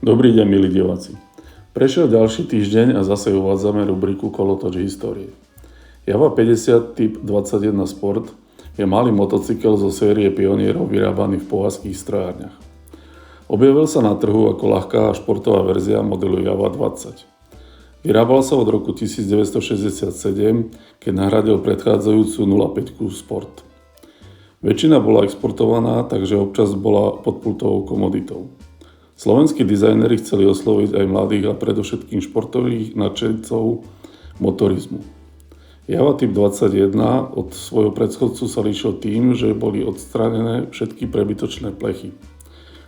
Dobrý deň, milí diváci. Prešiel ďalší týždeň a zase uvádzame rubriku Kolotoč histórie. Java 50 Typ 21 Sport je malý motocykel zo série Pionierov vyrábaný v pohádskych strojárniach. Objavil sa na trhu ako ľahká športová verzia modelu Java 20. Vyrábal sa od roku 1967, keď nahradil predchádzajúcu 05 Sport. Väčšina bola exportovaná, takže občas bola podpultovou komoditou. Slovenskí dizajneri chceli osloviť aj mladých a predovšetkým športových nadšencov motorizmu. Java Typ 21 od svojho predchodcu sa líšil tým, že boli odstránené všetky prebytočné plechy.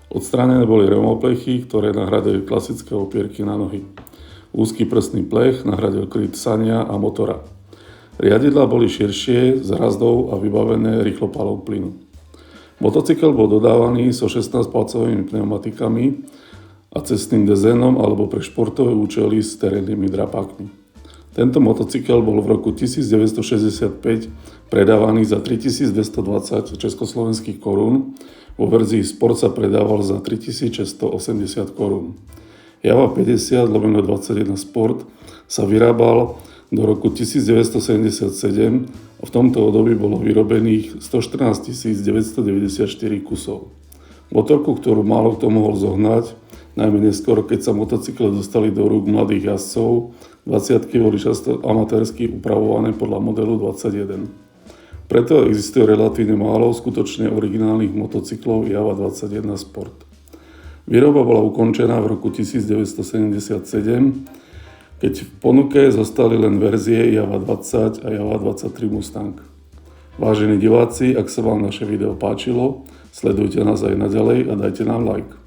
Odstránené boli reumoplechy, ktoré nahradili klasické opierky na nohy. Úzky prstný plech nahradil kryt sania a motora. Riadidlá boli širšie, s hrazdou a vybavené rýchlopálom plynu. Motocykel bol dodávaný so 16-palcovými pneumatikami a cestným dezénom alebo pre športové účely s terénnymi drapákmi. Tento motocykel bol v roku 1965 predávaný za 3220 československých korún, vo verzii Sport sa predával za 3680 korún. Java 50/21 Sport sa vyrábal do roku 1977 a v tomto období bolo vyrobených 114 994 kusov. Motorku, ktorú málo kto mohol zohnať, najmä neskôr, keď sa motocykle dostali do rúk mladých jazdcov, 20-ky boli často amatérsky upravované podľa modelu 21. Preto existuje relatívne málo skutočne originálnych motocyklov Java 21 Sport. Výroba bola ukončená v roku 1977, keď v ponuke zostali len verzie Java 20 a Java 23 Mustang. Vážení diváci, ak sa vám naše video páčilo, sledujte nás aj naďalej a dajte nám like.